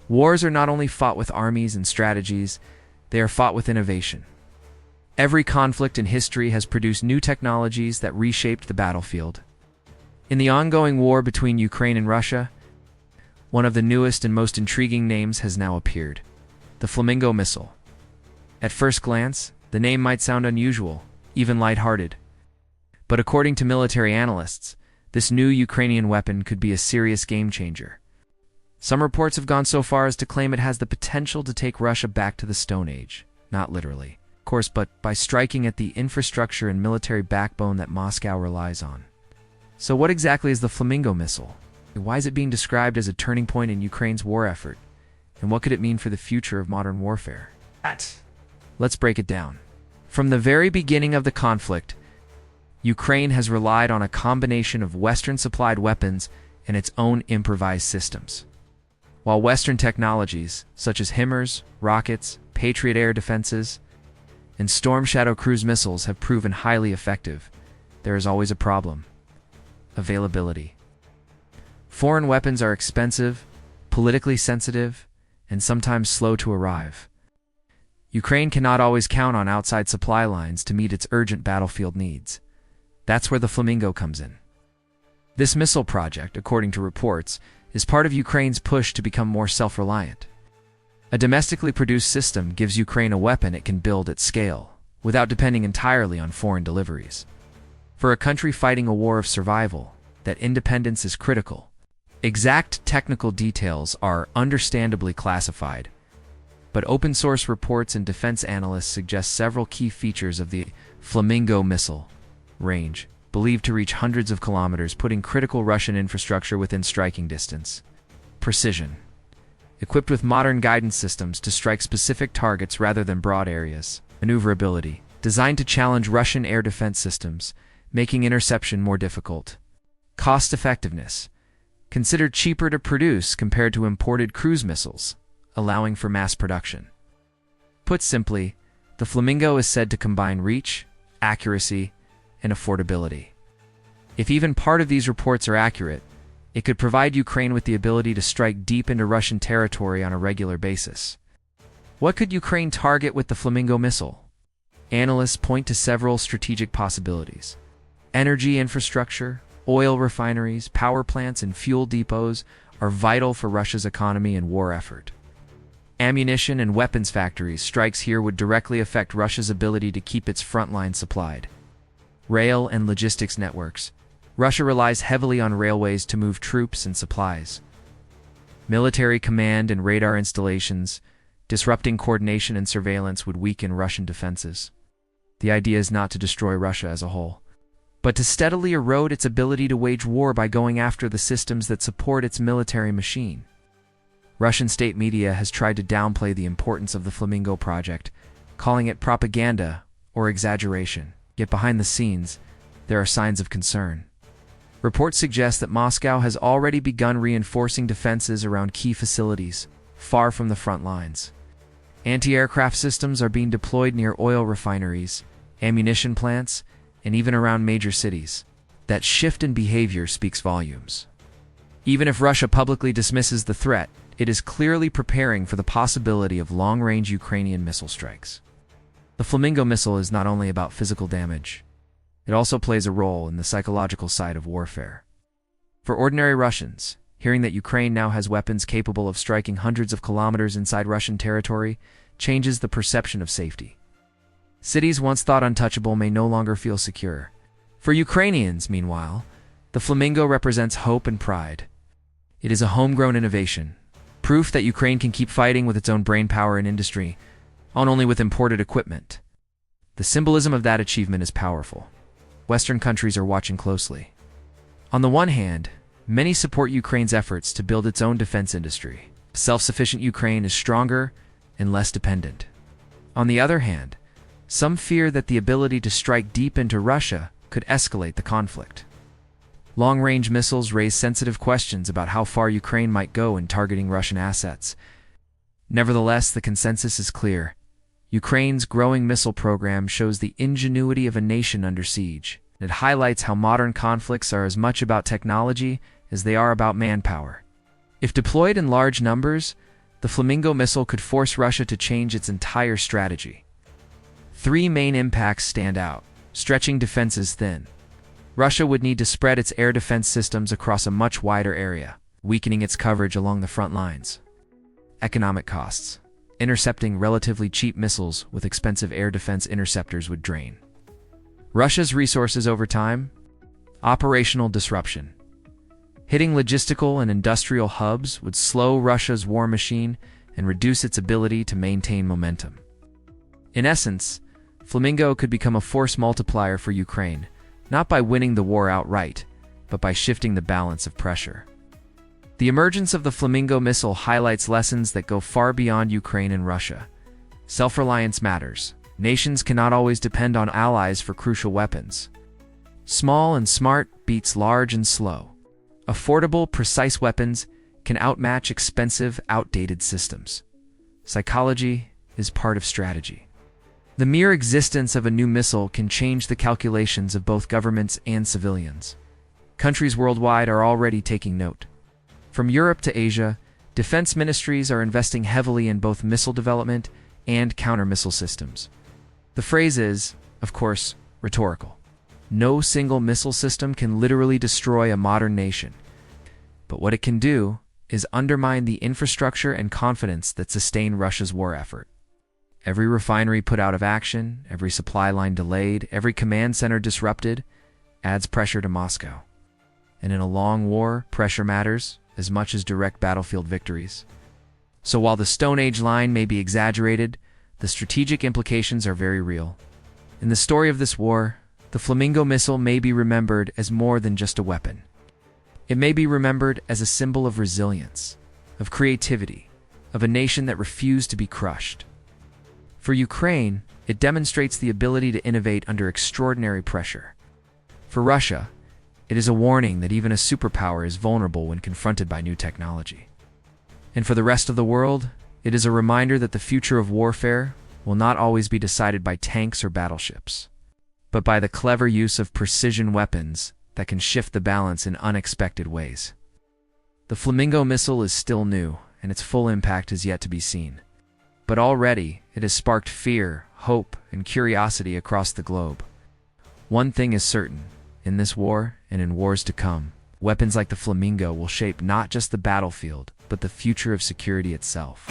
Wars are not only fought with armies and strategies, they are fought with innovation. Every conflict in history has produced new technologies that reshaped the battlefield. In the ongoing war between Ukraine and Russia, one of the newest and most intriguing names has now appeared: the FLAMINGO Missile. At first glance, the name might sound unusual, even lighthearted. But according to military analysts, this new Ukrainian weapon could be a serious game-changer. Some reports have gone so far as to claim it has the potential to take Russia back to the Stone Age, not literally, of course, but by striking at the infrastructure and military backbone that Moscow relies on. So what exactly is the FLAMINGO Missile? Why is it being described as a turning point in Ukraine's war effort? And what could it mean for the future of modern warfare? Let's break it down. From the very beginning of the conflict, Ukraine has relied on a combination of Western-supplied weapons and its own improvised systems. While Western technologies, such as HIMARS, rockets, Patriot air defenses, and Storm Shadow cruise missiles have proven highly effective, there is always a problem: availability. Foreign weapons are expensive, politically sensitive, and sometimes slow to arrive. Ukraine cannot always count on outside supply lines to meet its urgent battlefield needs. That's where the FLAMINGO comes in. This missile project, according to reports, is part of Ukraine's push to become more self-reliant. A domestically produced system gives Ukraine a weapon it can build at scale, without depending entirely on foreign deliveries. For a country fighting a war of survival, that independence is critical. Exact technical details are understandably classified, but open-source reports and defense analysts suggest several key features of the FLAMINGO missile: range, believed to reach hundreds of kilometers, putting critical Russian infrastructure within striking distance. Precision, equipped with modern guidance systems to strike specific targets rather than broad areas. Maneuverability, designed to challenge Russian air defense systems, making interception more difficult. Cost-effectiveness, considered cheaper to produce compared to imported cruise missiles, allowing for mass production. Put simply, the FLAMINGO is said to combine reach, accuracy, and affordability. If even part of these reports are accurate, it could provide Ukraine with the ability to strike deep into Russian territory on a regular basis. What could Ukraine target with the FLAMINGO missile? Analysts point to several strategic possibilities. Energy infrastructure, oil refineries, power plants, and fuel depots are vital for Russia's economy and war effort. Ammunition and weapons factories. Strikes here would directly affect Russia's ability to keep its front line supplied. Rail and logistics networks. Russia relies heavily on railways to move troops and supplies. Military command and radar installations. Disrupting coordination and surveillance would weaken Russian defenses. The idea is not to destroy Russia as a whole, but to steadily erode its ability to wage war by going after the systems that support its military machine. Russian state media has tried to downplay the importance of the FLAMINGO project, calling it propaganda or exaggeration. Yet behind the scenes, there are signs of concern. Reports suggest that Moscow has already begun reinforcing defenses around key facilities, far from the front lines. Anti-aircraft systems are being deployed near oil refineries, ammunition plants, and even around major cities. That shift in behavior speaks volumes. Even if Russia publicly dismisses the threat, it is clearly preparing for the possibility of long-range Ukrainian missile strikes. The FLAMINGO missile is not only about physical damage, it also plays a role in the psychological side of warfare. For ordinary Russians, hearing that Ukraine now has weapons capable of striking hundreds of kilometers inside Russian territory changes the perception of safety. Cities once thought untouchable may no longer feel secure. For Ukrainians, meanwhile, the FLAMINGO represents hope and pride. It is a homegrown innovation, proof that Ukraine can keep fighting with its own brainpower and industry, not only with imported equipment. The symbolism of that achievement is powerful. Western countries are watching closely. On the one hand, many support Ukraine's efforts to build its own defense industry. Self-sufficient Ukraine is stronger and less dependent. On the other hand, some fear that the ability to strike deep into Russia could escalate the conflict. Long-range missiles raise sensitive questions about how far Ukraine might go in targeting Russian assets. Nevertheless, the consensus is clear. Ukraine's growing missile program shows the ingenuity of a nation under siege. It highlights how modern conflicts are as much about technology as they are about manpower. If deployed in large numbers, the FLAMINGO missile could force Russia to change its entire strategy. Three main impacts stand out, stretching defenses thin. Russia would need to spread its air defense systems across a much wider area, weakening its coverage along the front lines. Economic costs. Intercepting relatively cheap missiles with expensive air defense interceptors would drain Russia's resources over time. Operational disruption. Hitting logistical and industrial hubs would slow Russia's war machine and reduce its ability to maintain momentum. In essence, FLAMINGO could become a force multiplier for Ukraine, not by winning the war outright, but by shifting the balance of pressure. The emergence of the FLAMINGO missile highlights lessons that go far beyond Ukraine and Russia. Self-reliance matters. Nations cannot always depend on allies for crucial weapons. Small and smart beats large and slow. Affordable, precise weapons can outmatch expensive, outdated systems. Psychology is part of strategy. The mere existence of a new missile can change the calculations of both governments and civilians. Countries worldwide are already taking note. From Europe to Asia, defense ministries are investing heavily in both missile development and counter-missile systems. The phrase is, of course, rhetorical. No single missile system can literally destroy a modern nation. But what it can do is undermine the infrastructure and confidence that sustain Russia's war effort. Every refinery put out of action, every supply line delayed, every command center disrupted adds pressure to Moscow. And in a long war, pressure matters as much as direct battlefield victories. So while the Stone Age line may be exaggerated, the strategic implications are very real. In the story of this war, the FLAMINGO missile may be remembered as more than just a weapon. It may be remembered as a symbol of resilience, of creativity, of a nation that refused to be crushed. For Ukraine, it demonstrates the ability to innovate under extraordinary pressure. For Russia, it is a warning that even a superpower is vulnerable when confronted by new technology. And for the rest of the world, it is a reminder that the future of warfare will not always be decided by tanks or battleships, but by the clever use of precision weapons that can shift the balance in unexpected ways. The FLAMINGO missile is still new, and its full impact is yet to be seen. But already, it has sparked fear, hope, and curiosity across the globe. One thing is certain. In this war, and in wars to come, weapons like the FLAMINGO will shape not just the battlefield, but the future of security itself.